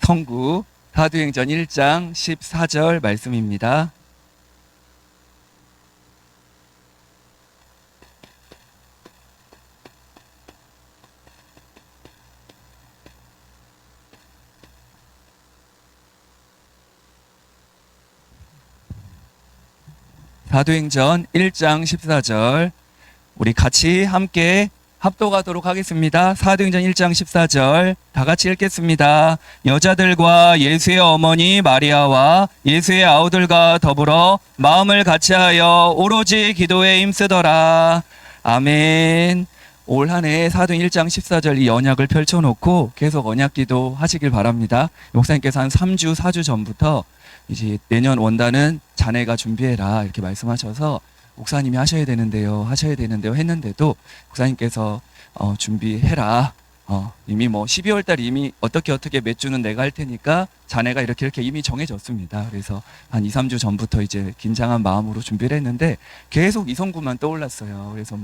성구 사도행전 1장 14절 말씀입니다. 사도행전 1장 14절 우리 같이 함께 합독하도록 하겠습니다. 사도행전 1장 14절 다 같이 읽겠습니다. 여자들과 예수의 어머니 마리아와 예수의 아우들과 더불어 마음을 같이하여 오로지 기도에 힘쓰더라. 아멘. 올 한 해 사도행전 1장 14절 이 언약을 펼쳐놓고 계속 언약 기도 하시길 바랍니다. 목사님께서 한 3주 4주 전부터 이제 내년 원단은 자네가 준비해라 이렇게 말씀하셔서 목사님이 하셔야 되는데요 했는데도 목사님께서 준비해라. 이미 뭐 12월 달 이미 어떻게 몇 주는 내가 할 테니까 자네가 이렇게 이미 정해졌습니다. 그래서 한 2, 3주 전부터 이제 긴장한 마음으로 준비를 했는데 계속 이성구만 떠올랐어요. 그래서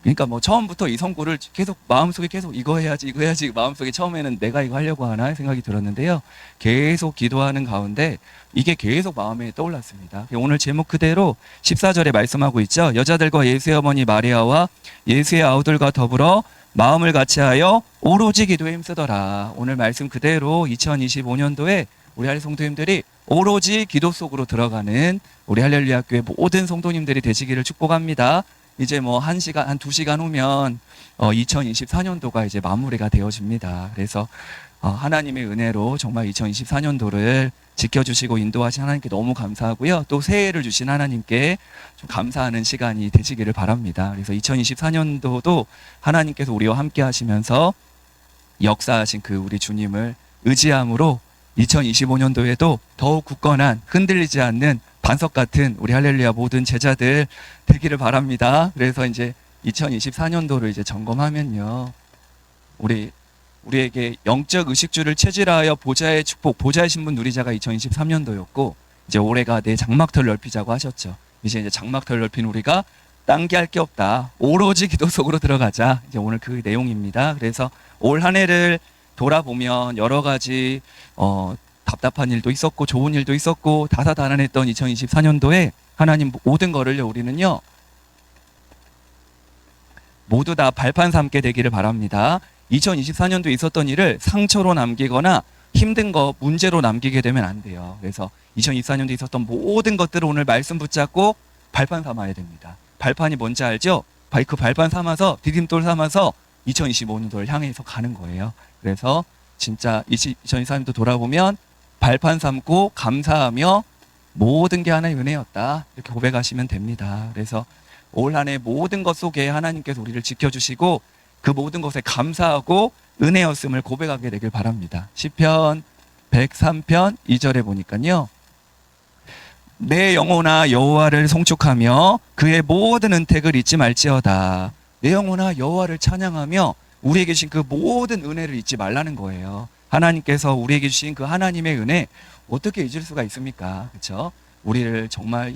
그러니까 처음부터 이성구를 계속 마음속에 계속 이거 해야지 마음속에 처음에는 내가 이거 하려고 하나 생각이 들었는데요. 계속 기도하는 가운데 이게 계속 마음에 떠올랐습니다. 오늘 제목 그대로 14절에 말씀하고 있죠. 여자들과 예수의 어머니 마리아와 예수의 아우들과 더불어 마음을 같이하여 오로지 기도에 힘쓰더라. 오늘 말씀 그대로 2025년도에 우리 할렐루야 성도님들이 오로지 기도 속으로 들어가는 우리 할렐루야 교회 모든 성도님들이 되시기를 축복합니다. 이제 한 2시간 후면 2024년도가 이제 마무리가 되어집니다. 그래서 하나님의 은혜로 정말 2024년도를 지켜주시고 인도하신 하나님께 너무 감사하고요. 또 새해를 주신 하나님께 좀 감사하는 시간이 되시기를 바랍니다. 그래서 2024년도도 하나님께서 우리와 함께 하시면서 역사하신 그 우리 주님을 의지함으로 2025년도에도 더욱 굳건한 흔들리지 않는 반석 같은 우리 할렐루야 모든 제자들 되기를 바랍니다. 그래서 이제 2024년도를 이제 점검하면요. 우리에게 영적 의식주를 체질하여 보좌의 축복, 보좌의 신분 누리자가 2023년도였고 이제 올해가 내 장막터를 넓히자고 하셨죠. 이제 장막터를 넓힌 우리가 딴 게 할 게 없다. 오로지 기도 속으로 들어가자. 이제 오늘 그 내용입니다. 그래서 올 한 해를 돌아보면 여러 가지 답답한 일도 있었고 좋은 일도 있었고 다사다난했던 2024년도에 하나님 모든 거를요 우리는요 모두 다 발판 삼게 되기를 바랍니다. 2024년도에 있었던 일을 상처로 남기거나 힘든 거 문제로 남기게 되면 안 돼요. 그래서 2024년도에 있었던 모든 것들을 오늘 말씀 붙잡고 발판 삼아야 됩니다. 발판이 뭔지 알죠? 그 발판 삼아서 디딤돌 삼아서 2025년도를 향해서 가는 거예요. 그래서 진짜 2024년도 돌아보면 발판 삼고 감사하며 모든 게 하나의 은혜였다 이렇게 고백하시면 됩니다. 그래서 올 한 해 모든 것 속에 하나님께서 우리를 지켜주시고 그 모든 것에 감사하고 은혜였음을 고백하게 되길 바랍니다. 시편 103편 2절에 보니까요. 내 영혼아 여호와를 송축하며 그의 모든 은택을 잊지 말지어다. 내 영혼아 여호와를 찬양하며 우리에게 주신 그 모든 은혜를 잊지 말라는 거예요. 하나님께서 우리에게 주신 그 하나님의 은혜 어떻게 잊을 수가 있습니까? 그렇죠? 우리를 정말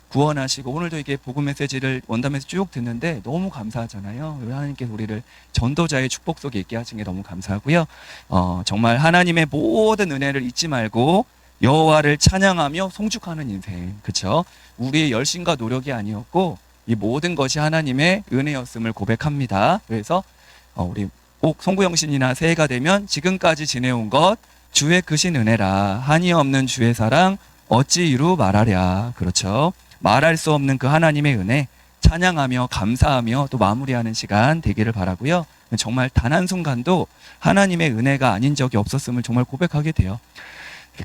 구원하시고 오늘도 이게 복음 메시지를 원담에서 쭉 듣는데 너무 감사하잖아요. 하나님께서 우리를 전도자의 축복 속에 있게 하신 게 너무 감사하고요. 정말 하나님의 모든 은혜를 잊지 말고 여호와를 찬양하며 송축하는 인생. 그렇죠? 우리의 열심과 노력이 아니었고 이 모든 것이 하나님의 은혜였음을 고백합니다. 그래서 우리 꼭 송구영신이나 새해가 되면 지금까지 지내온 것 주의 크신 은혜라 한이 없는 주의 사랑 어찌 이루 말하랴. 그렇죠. 말할 수 없는 그 하나님의 은혜 찬양하며 감사하며 또 마무리하는 시간 되기를 바라고요. 정말 단 한순간도 하나님의 은혜가 아닌 적이 없었음을 정말 고백하게 돼요.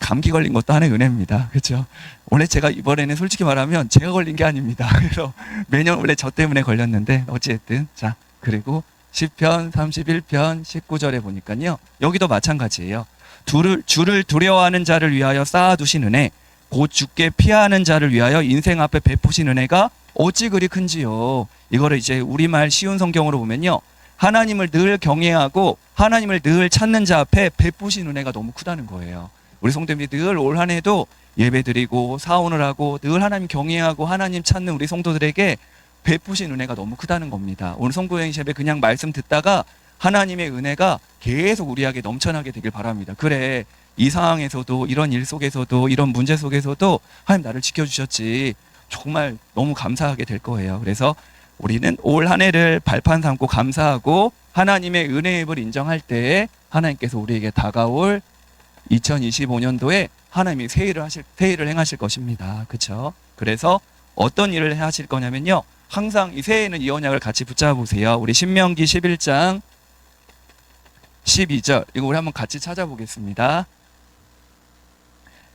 감기 걸린 것도 하나의 은혜입니다. 그렇죠? 원래 제가 이번에는 솔직히 말하면 제가 걸린 게 아닙니다. 그래서 매년 원래 저 때문에 걸렸는데 어찌됐든 자 그리고 시편 31편 19절에 보니까요. 여기도 마찬가지예요. 주를 두려워하는 자를 위하여 쌓아두신 은혜 곧 주께 피하는 자를 위하여 인생 앞에 베푸신 은혜가 어찌 그리 큰지요. 이거를 이제 우리말 쉬운 성경으로 보면요. 하나님을 늘 경외하고 하나님을 늘 찾는 자 앞에 베푸신 은혜가 너무 크다는 거예요. 우리 성도님들이 늘 올 한 해도 예배드리고 사원을 하고 늘 하나님 경외하고 하나님 찾는 우리 성도들에게 베푸신 은혜가 너무 크다는 겁니다. 오늘 성도여행 예배 그냥 말씀 듣다가 하나님의 은혜가 계속 우리에게 넘쳐나게 되길 바랍니다. 그래, 이 상황에서도, 이런 일 속에서도, 이런 문제 속에서도 하나님 나를 지켜주셨지. 정말 너무 감사하게 될 거예요. 그래서 우리는 올 한 해를 발판 삼고 감사하고 하나님의 은혜의 입을 인정할 때에 하나님께서 우리에게 다가올 2025년도에 하나님이 새 일을 행하실 것입니다. 그렇죠? 그래서 어떤 일을 하실 거냐면요, 항상 이 새해에는 이 언약을 같이 붙잡아 보세요. 우리 신명기 11장 12절, 이거 우리 한번 같이 찾아보겠습니다.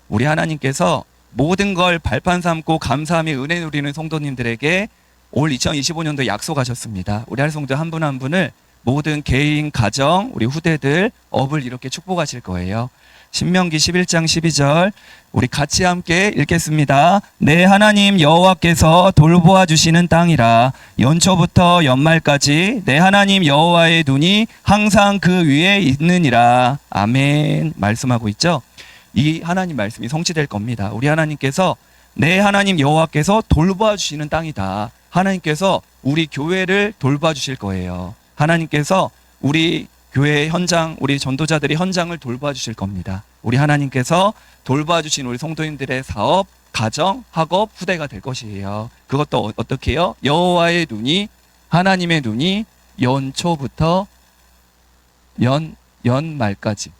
우리 하나님께서 모든 걸 발판 삼고 감사함이 은혜 누리는 성도님들에게 올 2025년도 약속하셨습니다. 우리 할 성도 한 분 한 분을, 모든 개인, 가정, 우리 후대들, 업을 이렇게 축복하실 거예요. 신명기 11장 12절 우리 같이 함께 읽겠습니다. 내 하나님 여호와께서 돌보아 주시는 땅이라. 연초부터 연말까지 내 하나님 여호와의 눈이 항상 그 위에 있느니라. 아멘. 말씀하고 있죠. 이 하나님 말씀이 성취될 겁니다. 우리 하나님께서, 내 하나님 여호와께서 돌보아 주시는 땅이다. 하나님께서 우리 교회를 돌봐 주실 거예요. 하나님께서 우리 교회 현장, 우리 전도자들이 현장을 돌봐 주실 겁니다. 우리 하나님께서 돌봐 주신 우리 성도님들의 사업, 가정, 학업, 후대가 될 것이에요. 그것도 어떻게 해요? 여호와의 눈이, 하나님의 눈이 연초부터 연말까지,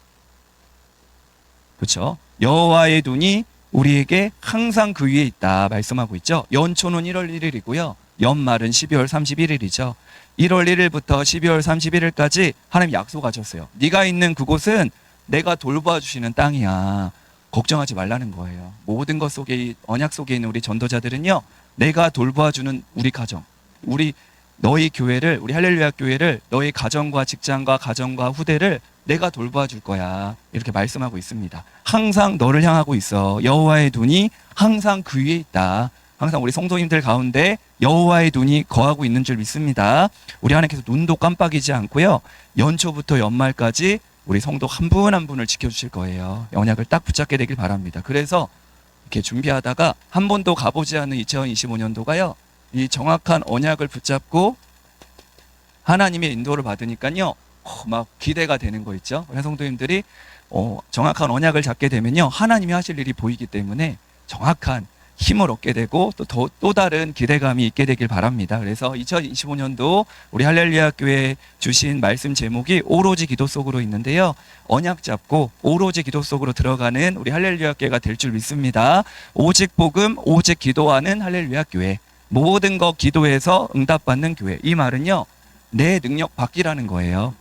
그렇죠? 여호와의 눈이 우리에게 항상 그 위에 있다 말씀하고 있죠. 연초는 1월 1일이고요. 연말은 12월 31일이죠. 1월 1일부터 12월 31일까지 하나님 약속하셨어요. 네가 있는 그곳은 내가 돌봐 주시는 땅이야. 걱정하지 말라는 거예요. 모든 것 속에, 언약 속에 있는 우리 전도자들은요, 내가 돌봐주는 우리 가정, 너희 교회를, 우리 할렐루야 교회를, 너희 가정과 직장과 가정과 후대를 내가 돌봐 줄 거야. 이렇게 말씀하고 있습니다. 항상 너를 향하고 있어. 여호와의 눈이 항상 그 위에 있다. 항상 우리 성도님들 가운데 여호와의 눈이 거하고 있는 줄 믿습니다. 우리 하나님께서 눈도 깜빡이지 않고요, 연초부터 연말까지 우리 성도 한 분 한 분을 지켜주실 거예요. 언약을 딱 붙잡게 되길 바랍니다. 그래서 이렇게 준비하다가 한 번도 가보지 않은 2025년도가요, 이 정확한 언약을 붙잡고 하나님의 인도를 받으니까요, 막 기대가 되는 거 있죠. 우리 성도님들이 정확한 언약을 잡게 되면요, 하나님이 하실 일이 보이기 때문에 정확한 힘을 얻게 되고 또 다른 기대감이 있게 되길 바랍니다. 그래서 2025년도 우리 할렐루야 교회 주신 말씀 제목이 오로지 기도 속으로 있는데요, 언약 잡고 오로지 기도 속으로 들어가는 우리 할렐루야 교회가 될 줄 믿습니다. 오직 복음, 오직 기도하는 할렐루야 교회, 모든 것 기도해서 응답받는 교회. 이 말은요, 내 능력 밖이라는 거예요.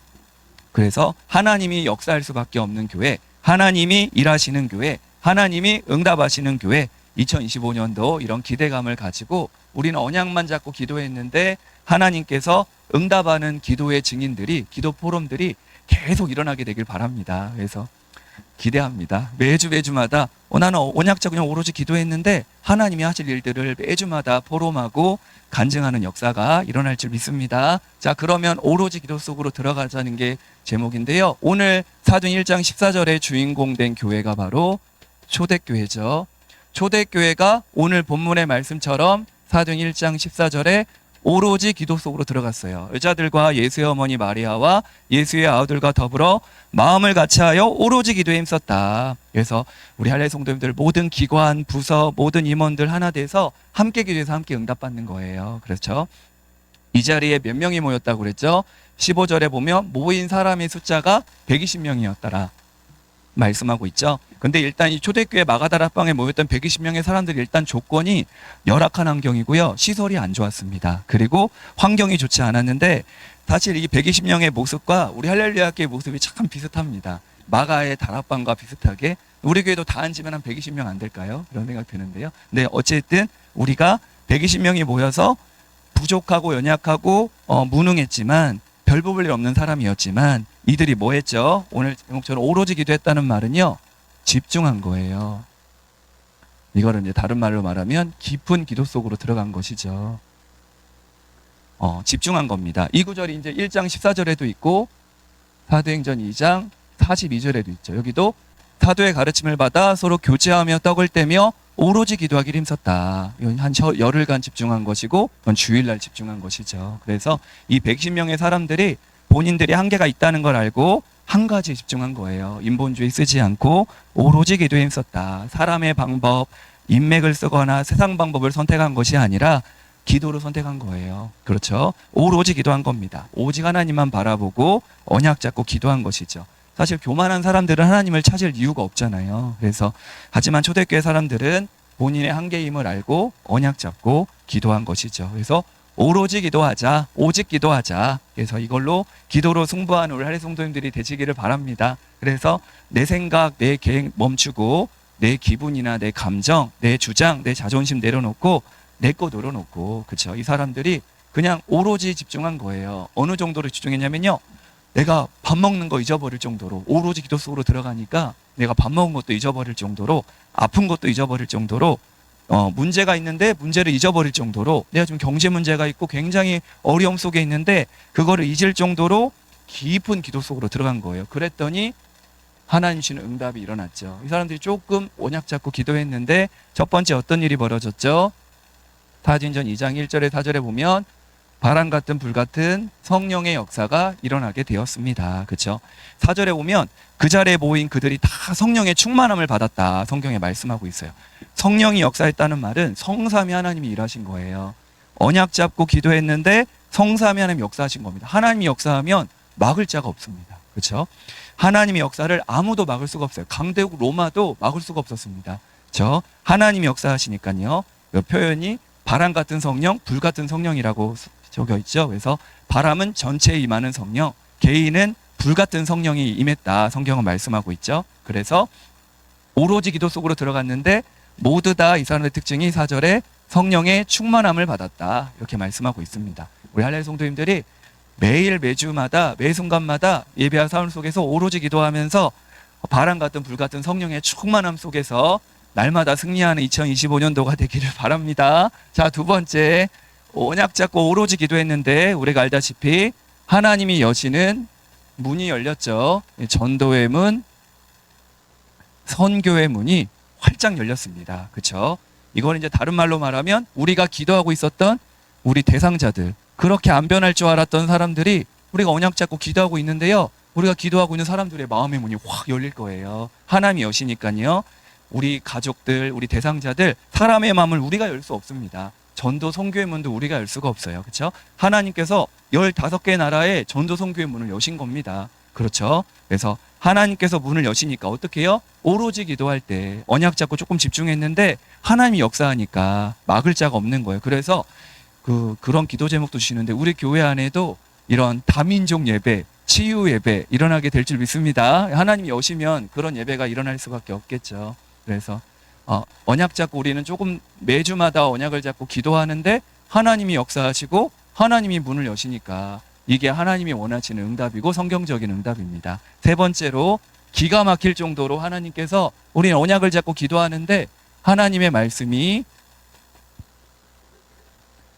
그래서 하나님이 역사할 수밖에 없는 교회, 하나님이 일하시는 교회, 하나님이 응답하시는 교회, 2025년도 이런 기대감을 가지고 우리는 언약만 잡고 기도했는데 하나님께서 응답하는 기도의 증인들이, 기도 포럼들이 계속 일어나게 되길 바랍니다. 그래서 기대합니다. 매주마다 나는 언약 잡고 그냥 오로지 기도했는데 하나님이 하실 일들을 매주마다 포럼하고 간증하는 역사가 일어날 줄 믿습니다. 자, 그러면 오로지 기도 속으로 들어가자는 게 제목인데요, 오늘 사도행 1장 14절의 주인공 된 교회가 바로 초대교회죠. 초대교회가 오늘 본문의 말씀처럼 사도행 1장 14절에 오로지 기도 속으로 들어갔어요. 여자들과 예수의 어머니 마리아와 예수의 아우들과 더불어 마음을 같이하여 오로지 기도에 힘썼다. 그래서 우리 할례 성도님들 모든 기관, 부서, 모든 임원들 하나 돼서 함께 기도해서 함께 응답받는 거예요. 그렇죠? 이 자리에 몇 명이 모였다고 그랬죠? 15절에 보면 모인 사람의 숫자가 120명이었더라 말씀하고 있죠. 근데 일단 이 초대교회 마가다락방에 모였던 120명의 사람들이 일단 조건이 열악한 환경이고요, 시설이 안 좋았습니다. 그리고 환경이 좋지 않았는데, 사실 이 120명의 모습과 우리 할렐루야 교회 모습이 참 비슷합니다. 마가의 다락방과 비슷하게 우리 교회도 다 앉으면 한 120명 안 될까요? 그런 생각 드는데요. 네, 어쨌든 우리가 120명이 모여서 부족하고 연약하고 무능했지만 별 볼 일 없는 사람이었지만 이들이 뭐 했죠? 오늘 제목처럼 오로지 기도했다는 말은요, 집중한 거예요. 이거를 이제 다른 말로 말하면 깊은 기도 속으로 들어간 것이죠. 집중한 겁니다. 이 구절이 이제 1장 14절에도 있고 사도행전 2장 42절에도 있죠. 여기도 사도의 가르침을 받아 서로 교제하며 떡을 떼며 오로지 기도하기를 힘썼다. 이건 한 열흘간 집중한 것이고, 이건 주일날 집중한 것이죠. 그래서 이 110명의 사람들이 본인들이 한계가 있다는 걸 알고 한 가지에 집중한 거예요. 인본주의 쓰지 않고 오로지 기도에 힘썼다. 사람의 방법, 인맥을 쓰거나 세상 방법을 선택한 것이 아니라 기도를 선택한 거예요. 그렇죠? 오로지 기도한 겁니다. 오직 하나님만 바라보고 언약 잡고 기도한 것이죠. 사실 교만한 사람들은 하나님을 찾을 이유가 없잖아요. 그래서 하지만 초대교회 사람들은 본인의 한계임을 알고 언약 잡고 기도한 것이죠. 그래서 오로지 기도하자, 오직 기도하자. 그래서 이걸로 기도로 승부하는 우리 할례 성도님들이 되시기를 바랍니다. 그래서 내 생각, 내 계획 멈추고 내 기분이나 내 감정, 내 주장, 내 자존심 내려놓고 내 거 내려놓고, 그렇죠? 이 사람들이 그냥 오로지 집중한 거예요. 어느 정도로 집중했냐면요, 내가 밥 먹는 거 잊어버릴 정도로 오로지 기도 속으로 들어가니까 내가 밥 먹은 것도 잊어버릴 정도로, 아픈 것도 잊어버릴 정도로, 문제가 있는데 문제를 잊어버릴 정도로, 내가 지금 경제 문제가 있고 굉장히 어려움 속에 있는데 그거를 잊을 정도로 깊은 기도 속으로 들어간 거예요. 그랬더니 하나님 주시는 응답이 일어났죠. 이 사람들이 조금 언약 잡고 기도했는데 첫 번째 어떤 일이 벌어졌죠? 사도행전 2장 1절에 4절에 보면 바람 같은 불 같은 성령의 역사가 일어나게 되었습니다. 그렇죠? 4절에 보면 그 자리에 모인 그들이 다 성령의 충만함을 받았다. 성경에 말씀하고 있어요. 성령이 역사했다는 말은 성삼위 하나님이 일하신 거예요. 언약 잡고 기도했는데 성삼위 하나님이 역사하신 겁니다. 하나님이 역사하면 막을 자가 없습니다. 그렇죠? 하나님의 역사를 아무도 막을 수가 없어요. 강대국 로마도 막을 수가 없었습니다. 그렇죠? 하나님이 역사하시니까요. 그 표현이 바람 같은 성령, 불 같은 성령이라고 적혀 있죠. 그래서 바람은 전체에 임하는 성령, 개인은 불 같은 성령이 임했다. 성경은 말씀하고 있죠. 그래서 오로지 기도 속으로 들어갔는데 모두 다 이 사람의 특징이 4절에 성령의 충만함을 받았다. 이렇게 말씀하고 있습니다. 우리 할례 성도님들이 매일 매주마다 매 순간마다 예배와 삶 속에서 오로지 기도하면서 바람 같은 불 같은 성령의 충만함 속에서 날마다 승리하는 2025년도가 되기를 바랍니다. 자, 두 번째, 언약 잡고 오로지 기도했는데 우리가 알다시피 하나님이 여시는 문이 열렸죠. 전도의 문, 선교의 문이 활짝 열렸습니다. 그렇죠? 이건 이제 다른 말로 말하면 우리가 기도하고 있었던 우리 대상자들, 그렇게 안 변할 줄 알았던 사람들이 우리가 언약 잡고 기도하고 있는데요, 우리가 기도하고 있는 사람들의 마음의 문이 확 열릴 거예요. 하나님이 여시니까요. 우리 가족들, 우리 대상자들, 사람의 마음을 우리가 열 수 없습니다. 전도 선교의 문도 우리가 열 수가 없어요. 그렇죠? 하나님께서 15개 나라에 전도 선교의 문을 여신 겁니다. 그렇죠? 그래서 하나님께서 문을 여시니까 어떻게 해요? 오로지 기도할 때 언약 잡고 조금 집중했는데 하나님이 역사하니까 막을 자가 없는 거예요. 그래서 그런 기도 제목도 주시는데 우리 교회 안에도 이런 다민족 예배, 치유 예배 일어나게 될 줄 믿습니다. 하나님이 여시면 그런 예배가 일어날 수밖에 없겠죠. 그래서 언약 잡고 우리는 조금 매주마다 언약을 잡고 기도하는데 하나님이 역사하시고 하나님이 문을 여시니까 이게 하나님이 원하시는 응답이고 성경적인 응답입니다. 세 번째로, 기가 막힐 정도로 하나님께서 우리는 언약을 잡고 기도하는데 하나님의 말씀이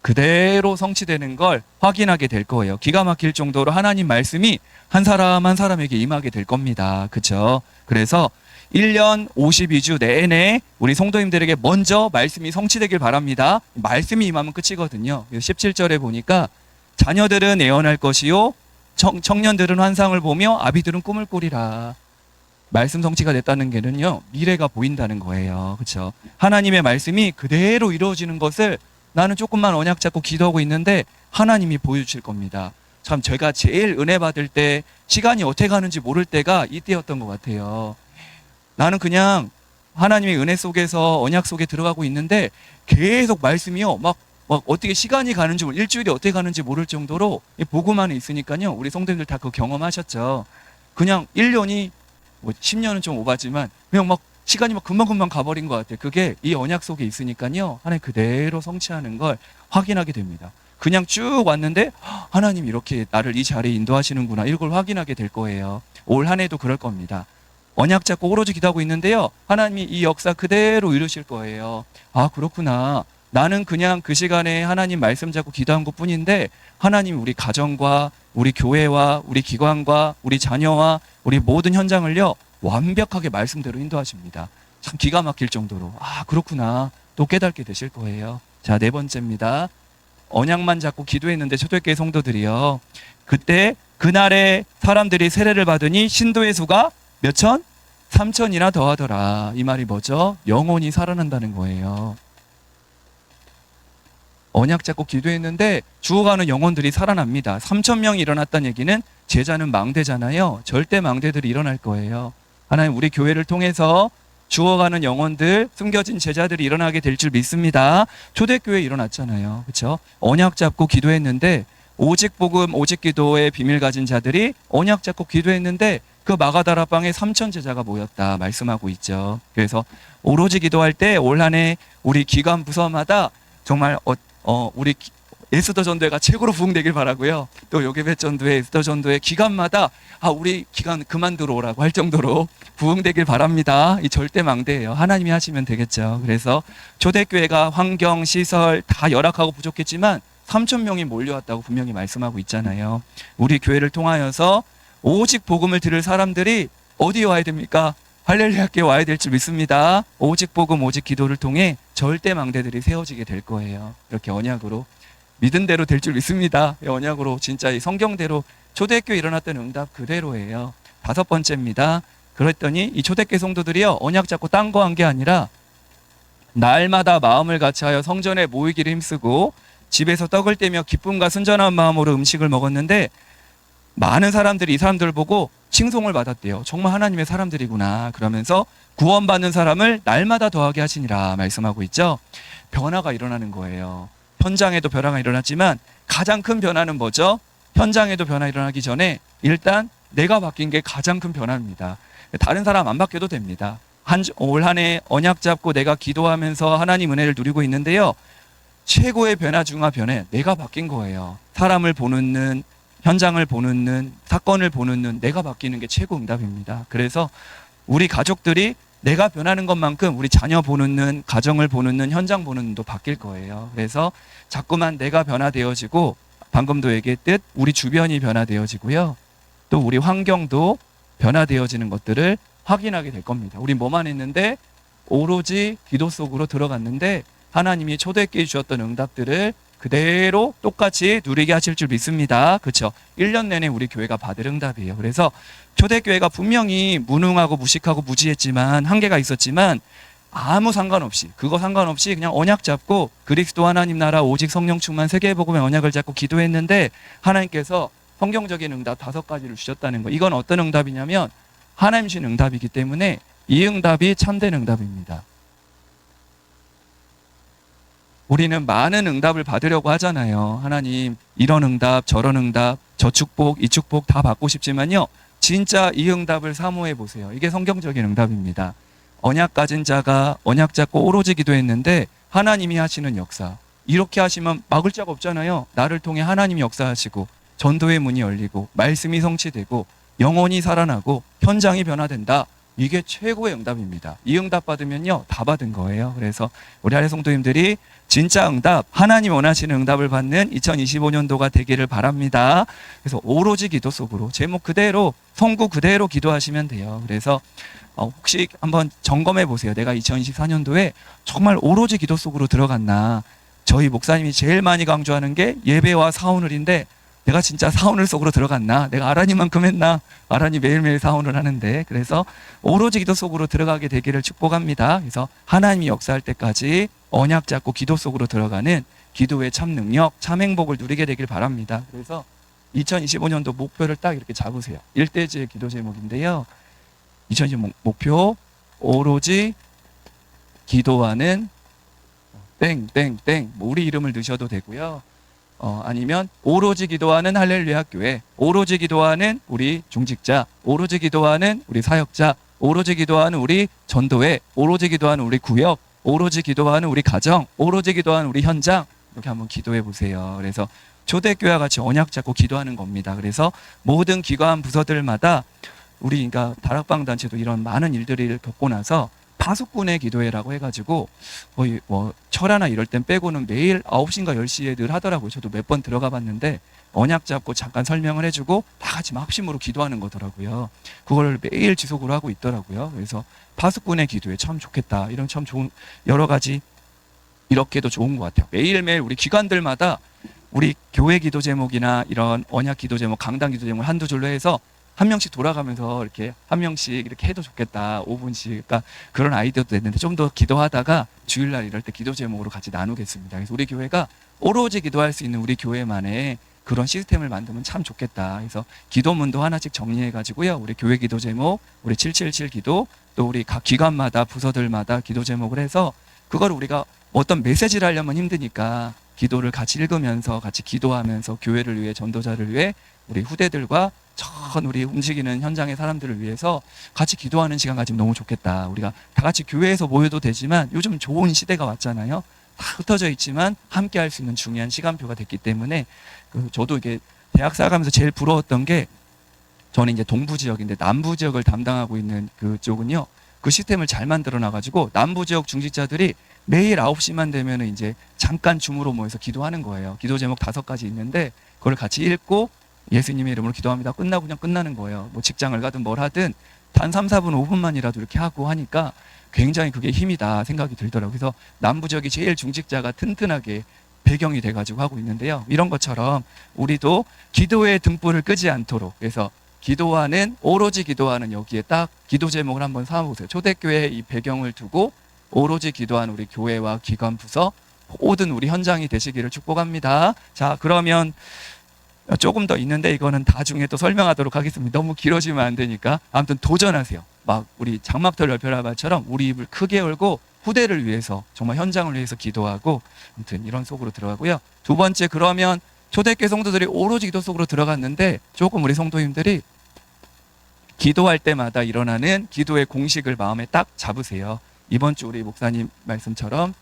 그대로 성취되는 걸 확인하게 될 거예요. 기가 막힐 정도로 하나님 말씀이 한 사람 한 사람에게 임하게 될 겁니다. 그렇죠? 그래서 1년 52주 내내 우리 성도님들에게 먼저 말씀이 성취되길 바랍니다. 말씀이 임하면 끝이거든요. 17절에 보니까 자녀들은 애언할 것이요 청년들은 환상을 보며 아비들은 꿈을 꾸리라. 말씀 성취가 됐다는 게는요, 미래가 보인다는 거예요. 그렇죠? 하나님의 말씀이 그대로 이루어지는 것을 나는 조금만 언약 잡고 기도하고 있는데 하나님이 보여주실 겁니다. 참 제가 제일 은혜 받을 때 시간이 어떻게 가는지 모를 때가 이때였던 것 같아요. 나는 그냥 하나님의 은혜 속에서 언약 속에 들어가고 있는데 계속 말씀이요 막 어떻게 시간이 가는지, 일주일이 어떻게 가는지 모를 정도로 복음 안에 있으니까요. 우리 성도님들 다 그거 경험하셨죠. 그냥 1년이 10년은 좀 오바지만 그냥 막 시간이 막 금방금방 가버린 것 같아요. 그게 이 언약 속에 있으니까요, 하나님 그대로 성취하는 걸 확인하게 됩니다. 그냥 쭉 왔는데 하나님 이렇게 나를 이 자리에 인도하시는구나, 이걸 확인하게 될 거예요. 올 한 해도 그럴 겁니다. 언약 잡고 오로지 기도하고 있는데요, 하나님이 이 역사 그대로 이루실 거예요. 아, 그렇구나. 나는 그냥 그 시간에 하나님 말씀 잡고 기도한 것 뿐인데 하나님이 우리 가정과 우리 교회와 우리 기관과 우리 자녀와 우리 모든 현장을요 완벽하게 말씀대로 인도하십니다. 참 기가 막힐 정도로. 아, 그렇구나. 또 깨닫게 되실 거예요. 자, 네 번째입니다. 언약만 잡고 기도했는데 초대교회 성도들이요. 그때 그날에 사람들이 세례를 받으니 신도의 수가 몇 천? 3천이나 더하더라. 이 말이 뭐죠? 영혼이 살아난다는 거예요. 언약 잡고 기도했는데 죽어가는 영혼들이 살아납니다. 3천 명이 일어났다는 얘기는 제자는 망대잖아요. 절대 망대들이 일어날 거예요. 하나님 우리 교회를 통해서 죽어가는 영혼들, 숨겨진 제자들이 일어나게 될 줄 믿습니다. 초대교회 일어났잖아요. 그렇죠? 언약 잡고 기도했는데 오직 복음, 오직 기도의 비밀 가진 자들이 언약 잡고 기도했는데 그 마가다라방에 3천 제자가 모였다 말씀하고 있죠. 그래서 오로지 기도할 때 올 한 해 우리 기관 부서마다 정말 우리 에스더 전도회가 최고로 부흥되길 바라고요. 또 요괴벳 전도회, 에스더 전도회 기관마다 우리 기관 그만 들어오라고 할 정도로 부흥되길 바랍니다. 이 절대 망대예요. 하나님이 하시면 되겠죠. 그래서 초대교회가 환경, 시설 다 열악하고 부족했지만 3천 명이 몰려왔다고 분명히 말씀하고 있잖아요. 우리 교회를 통하여서 오직 복음을 들을 사람들이 어디에 와야 됩니까? 할렐루야 학교에 와야 될 줄 믿습니다. 오직 복음, 오직 기도를 통해 절대 망대들이 세워지게 될 거예요. 이렇게 언약으로 믿은 대로 될 줄 믿습니다. 언약으로 진짜 이 성경대로 초대교회 일어났던 응답 그대로예요. 5번째입니다. 그랬더니 이 초대교회 성도들이요 언약 잡고 딴 거 한 게 아니라 날마다 마음을 같이하여 성전에 모이기를 힘쓰고 집에서 떡을 떼며 기쁨과 순전한 마음으로 음식을 먹었는데 많은 사람들이 이 사람들을 보고 칭송을 받았대요. 정말 하나님의 사람들이구나. 그러면서 구원받는 사람을 날마다 더하게 하시니라 말씀하고 있죠. 변화가 일어나는 거예요. 현장에도 변화가 일어났지만 가장 큰 변화는 뭐죠? 현장에도 변화 일어나기 전에 일단 내가 바뀐 게 가장 큰 변화입니다. 다른 사람 안 바뀌어도 됩니다. 올 한 해 언약 잡고 내가 기도하면서 하나님 은혜를 누리고 있는데요. 최고의 변화 중 하나는 내가 바뀐 거예요. 사람을 보는 눈, 현장을 보는 눈, 사건을 보는 눈, 내가 바뀌는 게 최고 응답입니다. 그래서 우리 가족들이 내가 변하는 것만큼 우리 자녀 보는 눈, 가정을 보는 눈, 현장 보는 눈도 바뀔 거예요. 그래서 자꾸만 내가 변화되어지고 방금도 얘기했듯 우리 주변이 변화되어지고요. 또 우리 환경도 변화되어지는 것들을 확인하게 될 겁니다. 우리 뭐만 했는데 오로지 기도 속으로 들어갔는데 하나님이 초대교회에 주셨던 응답들을 그대로 똑같이 누리게 하실 줄 믿습니다. 그렇죠? 1년 내내 우리 교회가 받을 응답이에요. 그래서 초대교회가 분명히 무능하고 무식하고 무지했지만 한계가 있었지만 아무 상관없이 그거 상관없이 그냥 언약 잡고 그리스도 하나님 나라 오직 성령 충만 세계의 복음의 언약을 잡고 기도했는데 하나님께서 성경적인 응답 5가지를 주셨다는 거. 이건 어떤 응답이냐면 하나님 주신 응답이기 때문에 이 응답이 참된 응답입니다. 우리는 많은 응답을 받으려고 하잖아요. 하나님 이런 응답 저런 응답 저 축복 이 축복 다 받고 싶지만요. 진짜 이 응답을 사모해 보세요. 이게 성경적인 응답입니다. 언약 가진 자가 언약 잡고 오로지 기도했는데 하나님이 하시는 역사. 이렇게 하시면 막을 자가 없잖아요. 나를 통해 하나님이 역사하시고 전도의 문이 열리고 말씀이 성취되고 영혼이 살아나고 현장이 변화된다. 이게 최고의 응답입니다. 이 응답 받으면요 다 받은 거예요. 그래서 우리 아래 성도님들이 진짜 응답, 하나님 원하시는 응답을 받는 2025년도가 되기를 바랍니다. 그래서 오로지 기도 속으로 제목 그대로 성구 그대로 기도하시면 돼요. 그래서 혹시 한번 점검해 보세요. 내가 2024년도에 정말 오로지 기도 속으로 들어갔나. 저희 목사님이 제일 많이 강조하는 게 예배와 사오늘인데 내가 진짜 사오늘 속으로 들어갔나? 내가 아라니만큼 했나? 아라니 매일매일 사오늘 하는데 그래서 오로지 기도 속으로 들어가게 되기를 축복합니다. 그래서 하나님이 역사할 때까지 언약 잡고 기도 속으로 들어가는 기도의 참 능력, 참 행복을 누리게 되길 바랍니다. 그래서 2025년도 목표를 딱 이렇게 잡으세요. 일대지의 기도 제목인데요. 2025 목표 오로지 기도하는 땡땡땡 우리 이름을 넣으셔도 되고요. 아니면 오로지 기도하는 할렐루야 교회, 오로지 기도하는 우리 중직자, 오로지 기도하는 우리 사역자, 오로지 기도하는 우리 전도회, 오로지 기도하는 우리 구역, 오로지 기도하는 우리 가정, 오로지 기도하는 우리 현장 이렇게 한번 기도해 보세요. 그래서 초대교회와 같이 언약 잡고 기도하는 겁니다. 그래서 모든 기관 부서들마다 우리 그러니까 다락방 단체도 이런 많은 일들을 겪고 나서 파수꾼의 기도회라고 해가지고 거의 철하나 이럴 땐 빼고는 매일 9시인가 10시에 늘 하더라고요. 저도 몇 번 들어가 봤는데 언약 잡고 잠깐 설명을 해주고 다 같이 막 합심으로 기도하는 거더라고요. 그걸 매일 지속으로 하고 있더라고요. 그래서 파수꾼의 기도회 참 좋겠다. 이런 참 좋은 여러 가지 이렇게도 좋은 것 같아요. 매일매일 우리 기관들마다 우리 교회 기도 제목이나 이런 언약 기도 제목, 강단 기도 제목 한두 줄로 해서 한 명씩 돌아가면서 이렇게 한 명씩 이렇게 해도 좋겠다. 5분씩. 그러니까 그런 아이디어도 냈는데 좀 더 기도하다가 주일날 이럴 때 기도 제목으로 같이 나누겠습니다. 그래서 우리 교회가 오로지 기도할 수 있는 우리 교회만의 그런 시스템을 만들면 참 좋겠다. 그래서 기도문도 하나씩 정리해가지고요. 우리 교회 기도 제목, 우리 777 기도, 또 우리 각 기관마다 부서들마다 기도 제목을 해서 그걸 우리가 어떤 메시지를 하려면 힘드니까 기도를 같이 읽으면서 같이 기도하면서 교회를 위해 전도자를 위해 우리 후대들과 전 우리 움직이는 현장의 사람들을 위해서 같이 기도하는 시간 가지면 너무 좋겠다. 우리가 다 같이 교회에서 모여도 되지만 요즘 좋은 시대가 왔잖아요. 다 흩어져 있지만 함께 할 수 있는 중요한 시간표가 됐기 때문에 저도 이게 대학 살아가면서 제일 부러웠던 게 저는 이제 동부 지역인데 남부 지역을 담당하고 있는 그쪽은요. 그 시스템을 잘 만들어 놔가지고 남부 지역 중직자들이 매일 9시만 되면은 이제 잠깐 줌으로 모여서 기도하는 거예요. 기도 제목 5가지 있는데 그걸 같이 읽고 예수님의 이름으로 기도합니다. 끝나고 그냥 끝나는 거예요. 뭐 직장을 가든 뭘 하든 단 3, 4분, 5분만이라도 이렇게 하고 하니까 굉장히 그게 힘이다 생각이 들더라고요. 그래서 남부 지역이 제일 중직자가 튼튼하게 배경이 돼가지고 하고 있는데요. 이런 것처럼 우리도 기도의 등불을 끄지 않도록 그래서 기도하는 오로지 기도하는 여기에 딱 기도 제목을 한번 삼아보세요. 초대교회 이 배경을 두고 오로지 기도하는 우리 교회와 기관 부서 모든 우리 현장이 되시기를 축복합니다. 자, 그러면 조금 더 있는데 이거는 나중에 또 설명하도록 하겠습니다. 너무 길어지면 안 되니까. 아무튼 도전하세요. 막 우리 장막털 열펴라발처럼 우리 입을 크게 열고 후대를 위해서 정말 현장을 위해서 기도하고 아무튼 이런 속으로 들어가고요. 두 번째 그러면 초대교회 성도들이 오로지 기도 속으로 들어갔는데 조금 우리 성도님들이 기도할 때마다 일어나는 기도의 공식을 마음에 딱 잡으세요. 이번 주 우리 목사님 말씀처럼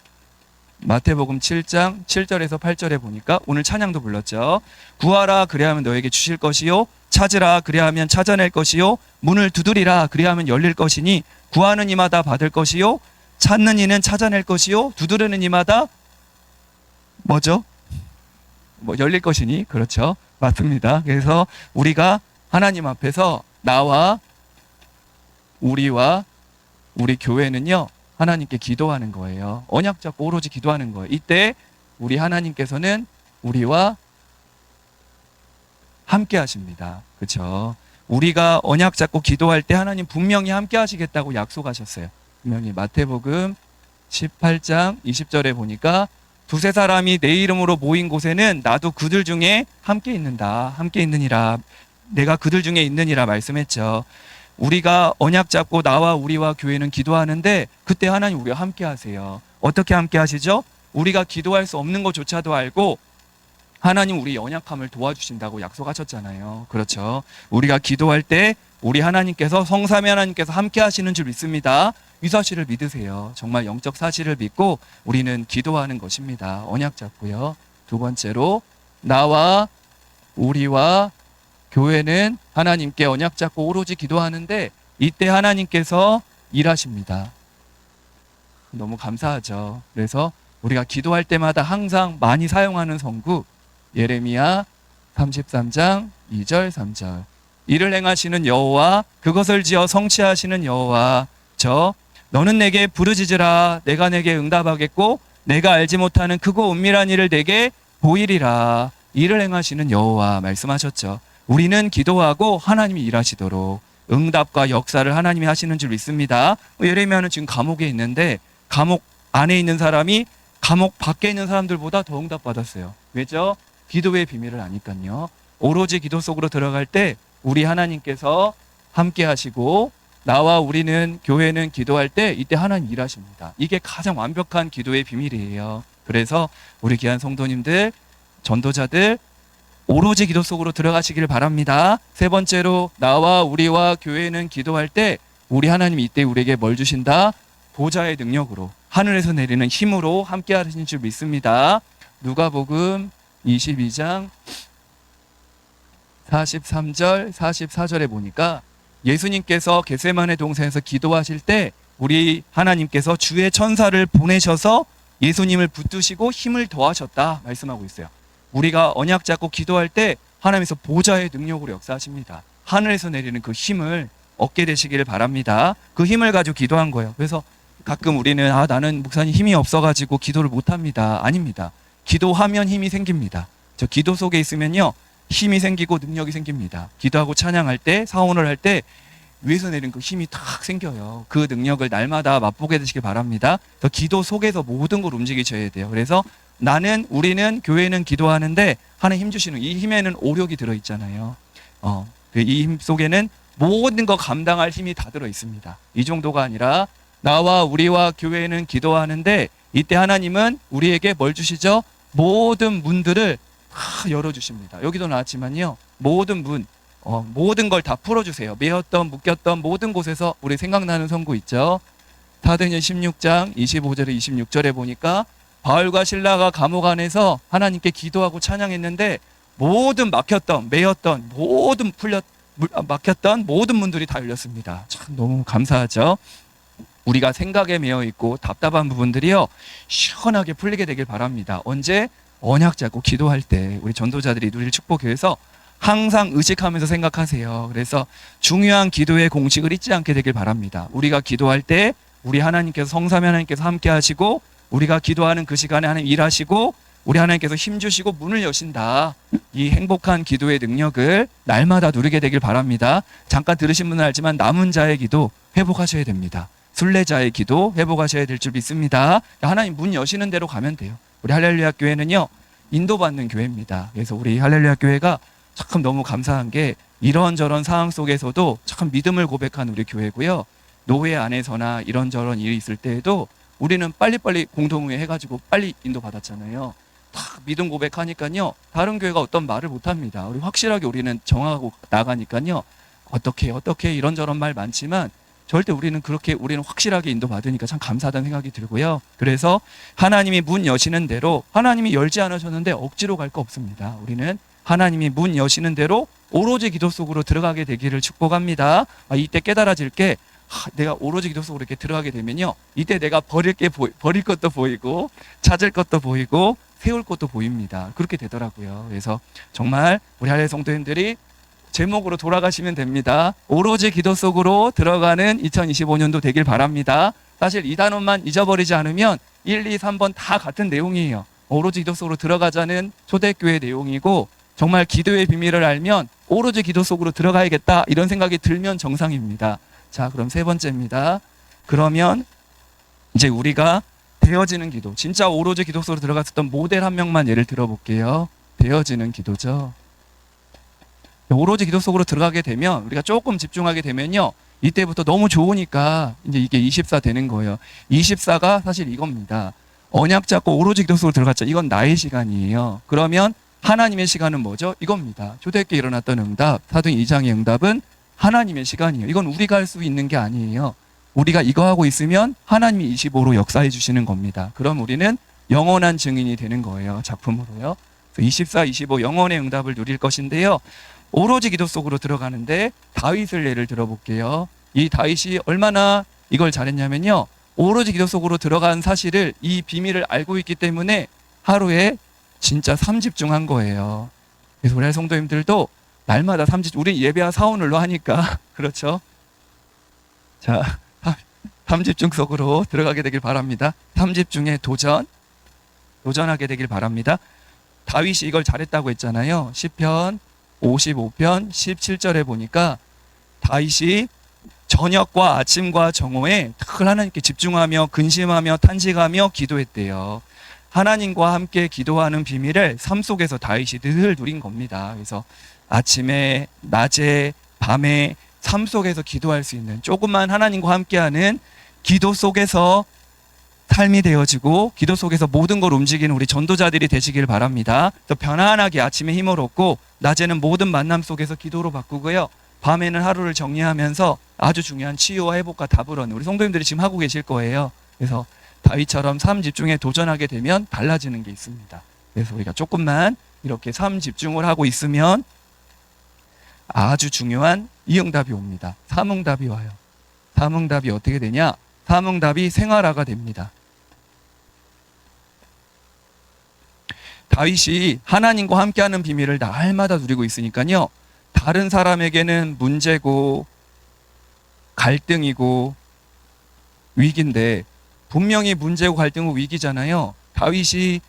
마태복음 7장 7절에서 8절에 보니까 오늘 찬양도 불렀죠. 구하라 그리하면 너에게 주실 것이요 찾으라 그리하면 찾아낼 것이요 문을 두드리라 그리하면 열릴 것이니 구하는 이마다 받을 것이요 찾는 이는 찾아낼 것이요 두드리는 이마다 뭐죠? 뭐 열릴 것이니 그렇죠. 맞습니다. 그래서 우리가 하나님 앞에서 나와 우리와 우리 교회는요 하나님께 기도하는 거예요. 언약 잡고 오로지 기도하는 거예요. 이때 우리 하나님께서는 우리와 함께 하십니다. 그렇죠? 우리가 언약 잡고 기도할 때 하나님 분명히 함께 하시겠다고 약속하셨어요. 분명히 마태복음 18장 20절에 보니까 두세 사람이 내 이름으로 모인 곳에는 나도 그들 중에 함께 있는다. 함께 있느니라. 내가 그들 중에 있느니라 말씀했죠. 우리가 언약 잡고 나와 우리와 교회는 기도하는데 그때 하나님 우리와 함께 하세요. 어떻게 함께 하시죠? 우리가 기도할 수 없는 것조차도 알고 하나님 우리 연약함을 도와주신다고 약속하셨잖아요. 그렇죠? 우리가 기도할 때 우리 하나님께서 성삼위 하나님께서 함께 하시는 줄 믿습니다. 이 사실을 믿으세요. 정말 영적 사실을 믿고 우리는 기도하는 것입니다. 언약 잡고요. 두 번째로 나와 우리와 교회는 하나님께 언약 잡고 오로지 기도하는데 이때 하나님께서 일하십니다. 너무 감사하죠. 그래서 우리가 기도할 때마다 항상 많이 사용하는 성구 예레미야 33장 2절 3절 이를 행하시는 여호와 그것을 지어 성취하시는 여호와 저 너는 내게 부르짖으라 내가 내게 응답하겠고 내가 알지 못하는 크고 은밀한 일을 내게 보이리라 이를 행하시는 여호와 말씀하셨죠. 우리는 기도하고 하나님이 일하시도록 응답과 역사를 하나님이 하시는 줄 믿습니다. 예레미야는 지금 감옥에 있는데 감옥 안에 있는 사람이 감옥 밖에 있는 사람들보다 더 응답받았어요. 왜죠? 기도의 비밀을 아니까요. 오로지 기도 속으로 들어갈 때 우리 하나님께서 함께 하시고 나와 우리는 교회는 기도할 때 이때 하나님 일하십니다. 이게 가장 완벽한 기도의 비밀이에요. 그래서 우리 귀한 성도님들, 전도자들 오로지 기도 속으로 들어가시기를 바랍니다. 세 번째로 나와 우리와 교회는 기도할 때 우리 하나님이 이때 우리에게 뭘 주신다? 보좌의 능력으로 하늘에서 내리는 힘으로 함께 하시는 줄 믿습니다. 누가복음 22장 43절 44절에 보니까 예수님께서 겟세마네 동산에서 기도하실 때 우리 하나님께서 주의 천사를 보내셔서 예수님을 붙드시고 힘을 더하셨다 말씀하고 있어요. 우리가 언약 잡고 기도할 때 하나님께서 보좌의 능력으로 역사하십니다. 하늘에서 내리는 그 힘을 얻게 되시기를 바랍니다. 그 힘을 가지고 기도한 거예요. 그래서 가끔 우리는 나는 목사님 힘이 없어가지고 기도를 못합니다. 아닙니다. 기도하면 힘이 생깁니다. 저 기도 속에 있으면요 힘이 생기고 능력이 생깁니다. 기도하고 찬양할 때, 사원을 할 때 위에서 내린 그 힘이 탁 생겨요. 그 능력을 날마다 맛보게 되시길 바랍니다. 그 기도 속에서 모든 걸 움직이셔야 돼요. 그래서 우리는 교회는 기도하는데 하나님 힘 주시는 이 힘에는 오력이 들어 있잖아요. 이 힘 속에는 모든 거 감당할 힘이 다 들어 있습니다. 이 정도가 아니라 우리와 교회는 기도하는데 이때 하나님은 우리에게 뭘 주시죠? 모든 문들을 다 열어주십니다. 여기도 나왔지만요. 모든 문, 모든 걸 다 풀어주세요. 매였던 묶였던 모든 곳에서 우리 생각나는 선구 있죠. 사도행전 16장 25절에 26절에 보니까 바울과 실라가 감옥 안에서 하나님께 기도하고 찬양했는데 모든 막혔던 매였던 모든 막혔던 모든 문들이 다 열렸습니다. 참 너무 감사하죠. 우리가 생각에 매여 있고 답답한 부분들이요 시원하게 풀리게 되길 바랍니다. 언제? 언약 잡고 기도할 때 우리 전도자들이 누릴 축복교회에서 항상 의식하면서 생각하세요. 그래서 중요한 기도의 공식을 잊지 않게 되길 바랍니다. 우리가 기도할 때 우리 하나님께서 성삼위 하나님께서 함께 하시고 우리가 기도하는 그 시간에 하나님 일하시고 우리 하나님께서 힘주시고 문을 여신다. 이 행복한 기도의 능력을 날마다 누리게 되길 바랍니다. 잠깐 들으신 분은 알지만 남은 자의 기도 회복하셔야 됩니다. 순례자의 기도 회복하셔야 될 줄 믿습니다. 하나님 문 여시는 대로 가면 돼요. 우리 할렐루야 교회는요 인도받는 교회입니다. 그래서 우리 할렐루야 교회가 참 너무 감사한 게 이런저런 상황 속에서도 참 믿음을 고백한 우리 교회고요. 노회 안에서나 이런저런 일이 있을 때에도 우리는 빨리빨리 공동회 해가지고 빨리 인도받았잖아요. 다 믿음 고백하니까요 다른 교회가 어떤 말을 못합니다. 우리 확실하게 우리는 정하고 나가니까요 어떻게 이런저런 말 많지만 절대 우리는 확실하게 인도받으니까 참 감사하다는 생각이 들고요. 그래서 하나님이 문 여시는 대로 하나님이 열지 않으셨는데 억지로 갈 거 없습니다. 우리는 하나님이 문 여시는 대로 오로지 기도 속으로 들어가게 되기를 축복합니다. 이때 깨달아질 게 내가 오로지 기도 속으로 이렇게 들어가게 되면요 이때 내가 버릴 것도 보이고 찾을 것도 보이고 세울 것도 보입니다. 그렇게 되더라고요. 그래서 정말 우리 할례 성도님들이 제목으로 돌아가시면 됩니다. 오로지 기도 속으로 들어가는 2025년도 되길 바랍니다. 사실 이 단원만 잊어버리지 않으면 1, 2, 3번 다 같은 내용이에요. 오로지 기도 속으로 들어가자는 초대교회 내용이고 정말 기도의 비밀을 알면 오로지 기도 속으로 들어가야겠다 이런 생각이 들면 정상입니다. 자, 그럼 세 번째입니다. 그러면 이제 우리가 되어지는 기도, 진짜 오로지 기도 속으로 들어갔었던 모델 한 명만 예를 들어볼게요. 되어지는 기도죠. 오로지 기도 속으로 들어가게 되면 우리가 조금 집중하게 되면요 이때부터 너무 좋으니까 이제 이게 24 되는 거예요. 24가 사실 이겁니다. 언약 잡고 오로지 기도 속으로 들어갔죠. 이건 나의 시간이에요. 그러면 하나님의 시간은 뭐죠? 이겁니다. 초대교회에 일어났던 응답, 사도행 2장의 응답은 하나님의 시간이에요. 이건 우리가 할 수 있는 게 아니에요. 우리가 이거 하고 있으면 하나님이 25로 역사해 주시는 겁니다. 그럼 우리는 영원한 증인이 되는 거예요. 작품으로요. 24, 25 영원의 응답을 누릴 것인데요. 오로지 기도 속으로 들어가는데 다윗을 예를 들어볼게요. 이 다윗이 얼마나 이걸 잘했냐면요. 오로지 기도 속으로 들어간 사실을 이 비밀을 알고 있기 때문에 하루에 진짜 3집중한 거예요. 그래서 우리 성도님들도 날마다 3집, 우리 예배와 사오늘로 하니까 그렇죠. 자, 3집중 속으로 들어가게 되길 바랍니다. 3집중에 도전하게 되길 바랍니다. 다윗이 이걸 잘했다고 했잖아요. 시편 55편 17절에 보니까 다윗이 저녁과 아침과 정오에 늘 하나님께 집중하며 근심하며 탄식하며 기도했대요. 하나님과 함께 기도하는 비밀을 삶 속에서 다윗이 늘 누린 겁니다. 그래서 아침에, 낮에, 밤에 삶 속에서 기도할 수 있는 조금만 하나님과 함께하는 기도 속에서 삶이 되어지고 기도 속에서 모든 걸 움직이는 우리 전도자들이 되시길 바랍니다. 또 편안하게 아침에 힘을 얻고 낮에는 모든 만남 속에서 기도로 바꾸고요. 밤에는 하루를 정리하면서 아주 중요한 치유와 회복과 답을 얻는 우리 성도님들이 지금 하고 계실 거예요. 그래서 다윗처럼 삶 집중에 도전하게 되면 달라지는 게 있습니다. 그래서 우리가 조금만 이렇게 삶 집중을 하고 있으면 아주 중요한 이응답이 옵니다. 삼응답이 와요. 삼응답이 어떻게 되냐? 삼응답이 생활화가 됩니다. 다윗이 하나님과 함께하는 비밀을 날마다 누리고 있으니까요. 다른 사람에게는 문제고 갈등이고 위기인데 분명히 문제고 갈등고 위기잖아요. 다윗이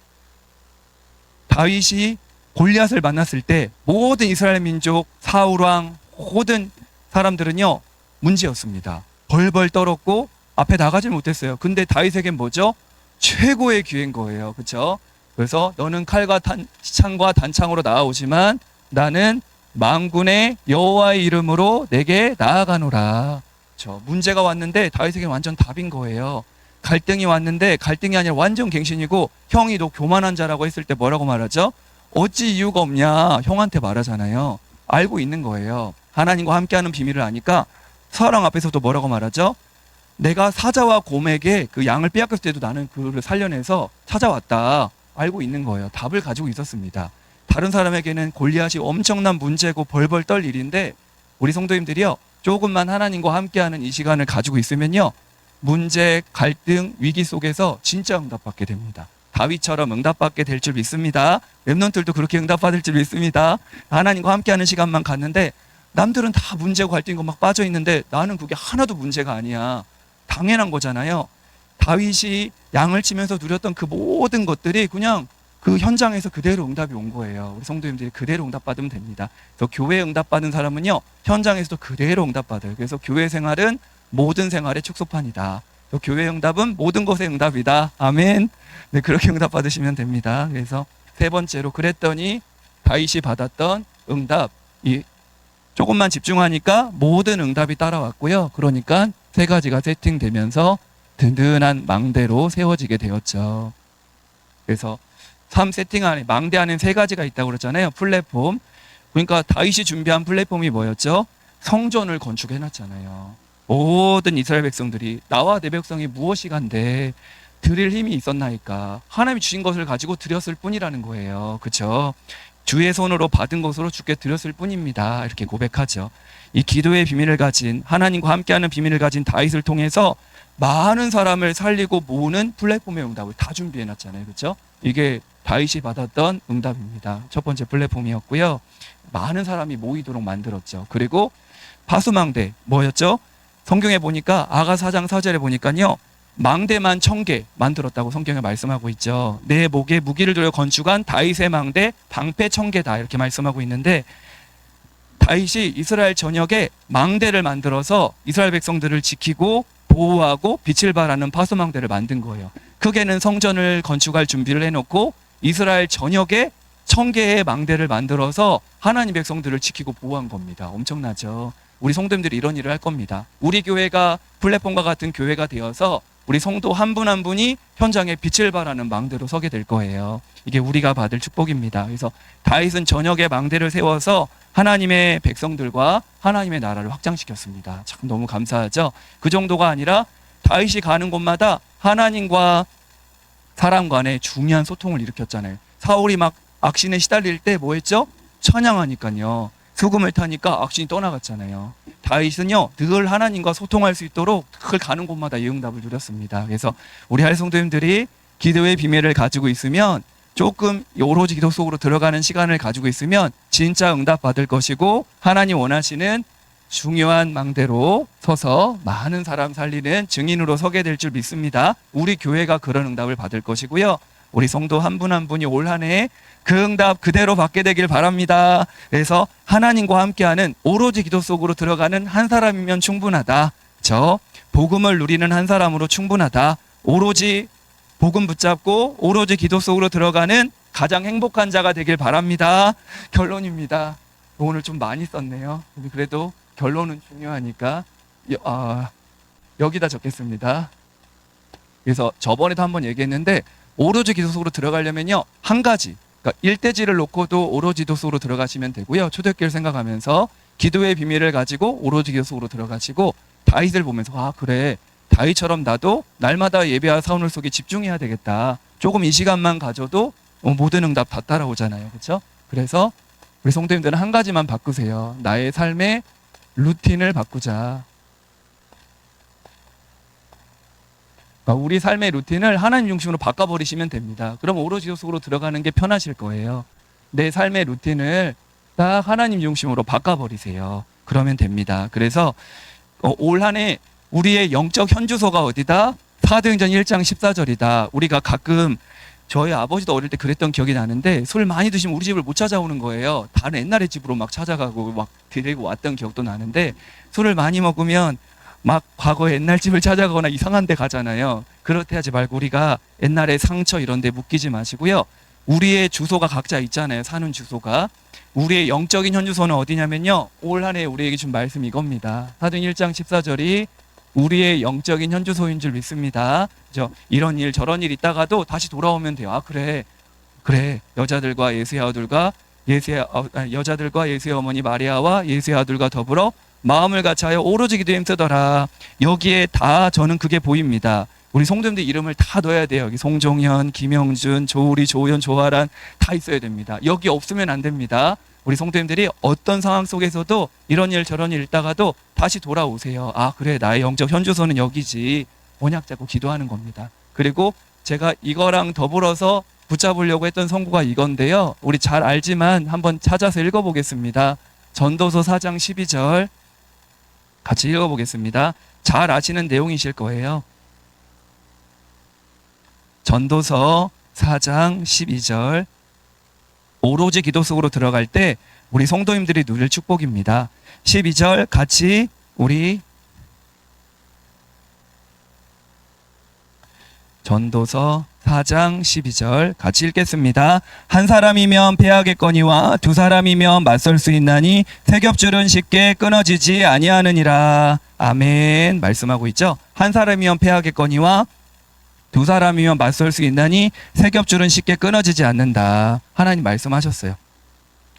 골리앗을 만났을 때 모든 이스라엘 민족, 사울왕, 모든 사람들은요 문제였습니다. 벌벌 떨었고 앞에 나가질 못했어요. 근데 다윗에겐 뭐죠? 최고의 기회인 거예요. 그렇죠? 그래서 너는 칼과 창과 단창으로 나아오지만 나는 만군의 여호와의 이름으로 내게 나아가노라. 그렇죠? 문제가 왔는데 다윗에겐 완전 답인 거예요. 갈등이 왔는데 갈등이 아니라 완전 갱신이고, 형이 너 교만한 자라고 했을 때 뭐라고 말하죠? 어찌 이유가 없냐 형한테 말하잖아요. 알고 있는 거예요. 하나님과 함께하는 비밀을 아니까 사랑 앞에서도 뭐라고 말하죠? 내가 사자와 곰에게 그 양을 빼앗겼을 때도 나는 그를 살려내서 찾아왔다. 알고 있는 거예요. 답을 가지고 있었습니다. 다른 사람에게는 골리앗이 엄청난 문제고 벌벌 떨 일인데, 우리 성도님들이요 조금만 하나님과 함께하는 이 시간을 가지고 있으면요 문제, 갈등, 위기 속에서 진짜 응답받게 됩니다. 다윗처럼 응답받게 될 줄 믿습니다. 렘넌트들도 그렇게 응답받을 줄 믿습니다. 하나님과 함께하는 시간만 갔는데 남들은 다 문제고 갈등이고 막 빠져 있는데 나는 그게 하나도 문제가 아니야. 당연한 거잖아요. 다윗이 양을 치면서 누렸던 그 모든 것들이 그냥 그 현장에서 그대로 응답이 온 거예요. 우리 성도님들이 그대로 응답받으면 됩니다. 그래서 교회에 응답받은 사람은요 현장에서도 그대로 응답받아요. 그래서 교회 생활은 모든 생활의 축소판이다. 또 교회 응답은 모든 것의 응답이다. 아멘. 네, 그렇게 응답받으시면 됩니다. 그래서 세 번째로, 그랬더니 다윗이 받았던 응답, 이 조금만 집중하니까 모든 응답이 따라왔고요. 그러니까 세 가지가 세팅되면서 든든한 망대로 세워지게 되었죠. 그래서 3세팅 안에, 망대 안에 세 가지가 있다고 그랬잖아요. 플랫폼. 그러니까 다윗이 준비한 플랫폼이 뭐였죠? 성전을 건축해 놨잖아요. 모든 이스라엘 백성들이 나와 내 백성이 무엇이 간데 드릴 힘이 있었나이까. 하나님이 주신 것을 가지고 드렸을 뿐이라는 거예요. 그렇죠? 주의 손으로 받은 것으로 주께 드렸을 뿐입니다. 이렇게 고백하죠. 이 기도의 비밀을 가진, 하나님과 함께하는 비밀을 가진 다윗을 통해서 많은 사람을 살리고 모으는 플랫폼의 응답을 다 준비해 놨잖아요. 그렇죠? 이게 다윗이 받았던 응답입니다. 첫 번째 플랫폼이었고요. 많은 사람이 모이도록 만들었죠. 그리고 파수망대 뭐였죠? 성경에 보니까 아가 4장 4절에 보니까요 망대만 1000개 만들었다고 성경에 말씀하고 있죠. 내 목에 무기를 들여 건축한 다윗의 망대 방패 1000개다 이렇게 말씀하고 있는데, 다윗이 이스라엘 전역에 망대를 만들어서 이스라엘 백성들을 지키고 보호하고 빛을 발하는 파수망대를 만든 거예요. 크게는 성전을 건축할 준비를 해놓고 이스라엘 전역에 1000개의 망대를 만들어서 하나님 백성들을 지키고 보호한 겁니다. 엄청나죠. 우리 성도님들이 이런 일을 할 겁니다. 우리 교회가 플랫폼과 같은 교회가 되어서 우리 성도 한 분 한 분이 현장에 빛을 발하는 망대로 서게 될 거예요. 이게 우리가 받을 축복입니다. 그래서 다윗은 전역에 망대를 세워서 하나님의 백성들과 하나님의 나라를 확장시켰습니다. 참 너무 감사하죠. 그 정도가 아니라 다윗이 가는 곳마다 하나님과 사람 간에 중요한 소통을 일으켰잖아요. 사울이 막 악신에 시달릴 때 뭐 했죠? 찬양하니까요. 소금을 타니까 악신이 떠나갔잖아요. 다윗은요 늘 하나님과 소통할 수 있도록 늘 가는 곳마다 이 응답을 누렸습니다. 그래서 우리 할 성도님들이 기도의 비밀을 가지고 있으면, 조금 오로지 기도 속으로 들어가는 시간을 가지고 있으면 진짜 응답 받을 것이고, 하나님 원하시는 중요한 망대로 서서 많은 사람 살리는 증인으로 서게 될 줄 믿습니다. 우리 교회가 그런 응답을 받을 것이고요. 우리 성도 한 분 한 분이 올 한 해 그 응답 그대로 받게 되길 바랍니다. 그래서 하나님과 함께하는 오로지 기도 속으로 들어가는 한 사람이면 충분하다. 복음을 누리는 한 사람으로 충분하다. 오로지 복음 붙잡고 오로지 기도 속으로 들어가는 가장 행복한 자가 되길 바랍니다. 결론입니다. 오늘 좀 많이 썼네요. 그래도 결론은 중요하니까 여기다 적겠습니다. 그래서 저번에도 한번 얘기했는데, 오로지 기도 속으로 들어가려면요 한 가지, 그러니까 일대지를 놓고도 오로지 기도 속으로 들어가시면 되고요. 초대교회를 생각하면서 기도의 비밀을 가지고 오로지 기도 속으로 들어가시고, 다윗을 보면서 그래 다윗처럼 나도 날마다 예배와 사우늘 속에 집중해야 되겠다. 조금 이 시간만 가져도 모든 응답 다 따라오잖아요. 그렇죠? 그래서 우리 성도님들은 한 가지만 바꾸세요. 나의 삶의 루틴을 바꾸자. 우리 삶의 루틴을 하나님 중심으로 바꿔버리시면 됩니다. 그럼 오로지 기도 속으로 들어가는 게 편하실 거예요. 내 삶의 루틴을 딱 하나님 중심으로 바꿔버리세요. 그러면 됩니다. 그래서 올 한 해 우리의 영적 현주소가 어디다? 사도행전 1장 14절이다. 우리가 가끔 저희 아버지도 어릴 때 그랬던 기억이 나는데 술 많이 드시면 우리 집을 못 찾아오는 거예요. 다른 옛날의 집으로 막 찾아가고 막 데리고 왔던 기억도 나는데 술을 많이 먹으면 막 과거 옛날 집을 찾아가거나 이상한 데 가잖아요. 그렇게 하지 말고 우리가 옛날에 상처 이런 데 묶이지 마시고요. 우리의 주소가 각자 있잖아요. 사는 주소가. 우리의 영적인 현주소는 어디냐면요. 올 한 해 우리에게 준 말씀 이겁니다. 사도행전 1장 14절이 우리의 영적인 현주소인 줄 믿습니다. 그죠? 이런 일 저런 일 있다가도 다시 돌아오면 돼요. 아 그래 여자들과 예수의 아들과 여자들과 예수의 어머니 마리아와 예수의 아들과 더불어 마음을 같이하여 오로지 기도에 힘쓰더라. 여기에 다 저는 그게 보입니다. 우리 성도님들 이름을 다 넣어야 돼요. 여기 송종현, 김영준, 조우리, 조우현, 조아란 다 있어야 됩니다. 여기 없으면 안 됩니다. 우리 성도님들이 어떤 상황 속에서도 이런 일 저런 일 있다가도 다시 돌아오세요. 아 그래 나의 영적 현주소는 여기지. 언약 잡고 기도하는 겁니다. 그리고 제가 이거랑 더불어서 붙잡으려고 했던 성구가 이건데요. 우리 잘 알지만 한번 찾아서 읽어보겠습니다. 전도서 4장 12절 같이 읽어보겠습니다. 잘 아시는 내용이실 거예요. 전도서 4장 12절 오로지 기도 속으로 들어갈 때 우리 성도님들이 누릴 축복입니다. 12절 같이 우리 전도서 4장 12절 같이 읽겠습니다. 한 사람이면 패하겠거니와 두 사람이면 맞설 수 있나니 세 겹줄은 쉽게 끊어지지 아니하느니라. 아멘. 말씀하고 있죠. 한 사람이면 패하겠거니와 두 사람이면 맞설 수 있나니 세 겹줄은 쉽게 끊어지지 않는다. 하나님 말씀하셨어요.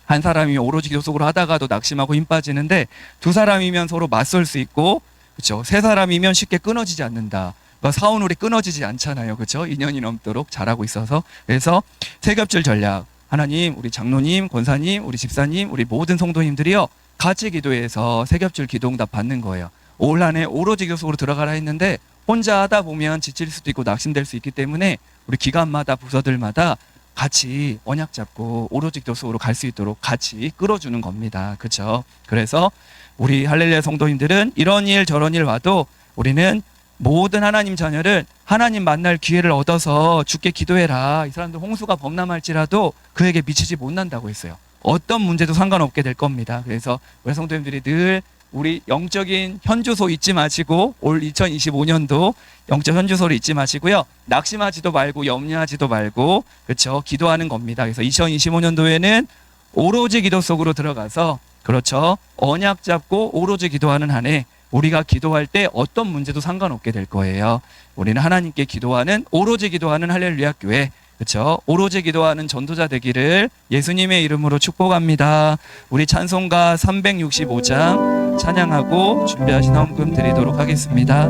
한 사람이면 오로지 기도 속으로 하다가도 낙심하고 힘 빠지는데 두 사람이면 서로 맞설 수 있고 그렇죠. 세 사람이면 쉽게 끊어지지 않는다. 사우놀이 끊어지지 않잖아요. 그렇죠? 2년이 넘도록 잘하고 있어서. 그래서 세 겹줄 전략. 하나님, 우리 장로님, 권사님, 우리 집사님, 우리 모든 성도님들이요. 같이 기도해서 세 겹줄 기도응답 받는 거예요. 올 한 해 오로지 기도 속으로 들어가라 했는데 혼자 하다 보면 지칠 수도 있고 낙심될 수 있기 때문에 우리 기관마다 부서들마다 같이 언약 잡고 오로지 기도 속으로 갈 수 있도록 같이 끌어주는 겁니다. 그렇죠? 그래서 우리 할렐루야 성도님들은 이런 일 저런 일 와도 우리는 모든 하나님 자녀를 하나님 만날 기회를 얻어서 주께 기도해라. 이 사람들 홍수가 범람할지라도 그에게 미치지 못한다고 했어요. 어떤 문제도 상관없게 될 겁니다. 그래서 우리 성도님들이 늘 우리 영적인 현주소 잊지 마시고 올 2025년도 영적 현주소를 잊지 마시고요. 낙심하지도 말고 염려하지도 말고 그렇죠. 기도하는 겁니다. 그래서 2025년도에는 오로지 기도 속으로 들어가서 그렇죠. 언약 잡고 오로지 기도하는 한 해 우리가 기도할 때 어떤 문제도 상관없게 될 거예요. 우리는 하나님께 기도하는 오로지 기도하는 할렐루야 교회 그렇죠? 오로지 기도하는 전도자 되기를 예수님의 이름으로 축복합니다. 우리 찬송가 365장 찬양하고 준비하신 헌금 드리도록 하겠습니다.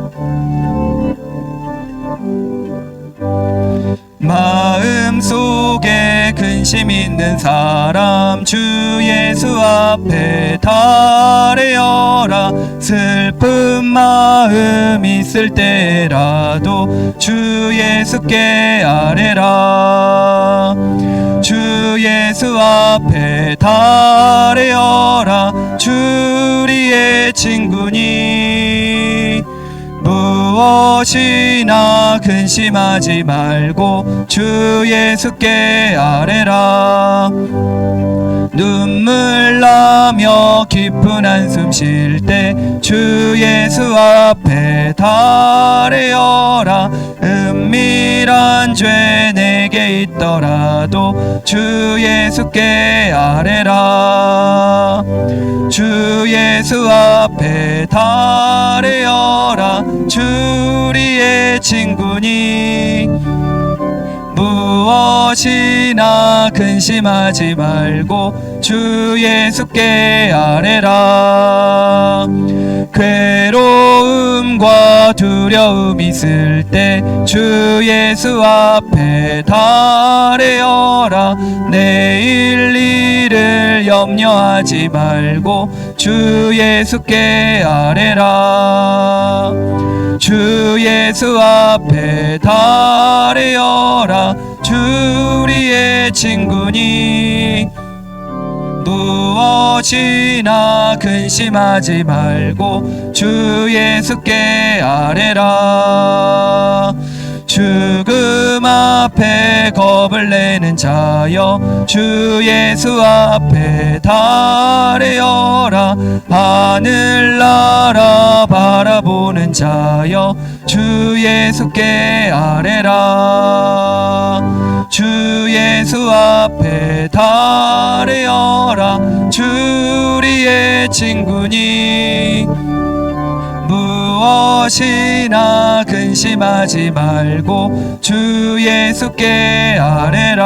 마음속에 근심 있는 사람 주 예수 앞에 달래어라. 슬픈 마음 있을 때라도 주 예수께 아뢰라. 주 예수 앞에 달래어라. 주 우리의 친구니 무엇이나 근심하지 말고 주 예수께 아뢰라. 눈물 나며 깊은 한숨 쉴 때 주 예수 앞에 달래어라. 은밀한 죄 내게 있더라도 주 예수께 아뢰라. 주 예수 앞에 달래어라. 주 우리의 친구니 무엇이나 근심하지 말고 주 예수께 아뢰라. 괴로움과 두려움 있을 때 주 예수 앞에 달래어라. 내일 일을 염려하지 말고 주 예수께 아뢰라. 주 예수 앞에 달래어라. 주 우리의 친구니 무엇이나 근심하지 말고 주 예수께 아뢰라. 죽음 앞에 겁을 내는 자여 주 예수 앞에 달해여라. 하늘나라 바라보는 자여 주 예수께 아뢰라. 주 예수 앞에 달해여라. 주 우리의 친구니 무엇이나 근심하지 말고 주 예수께 아뢰라.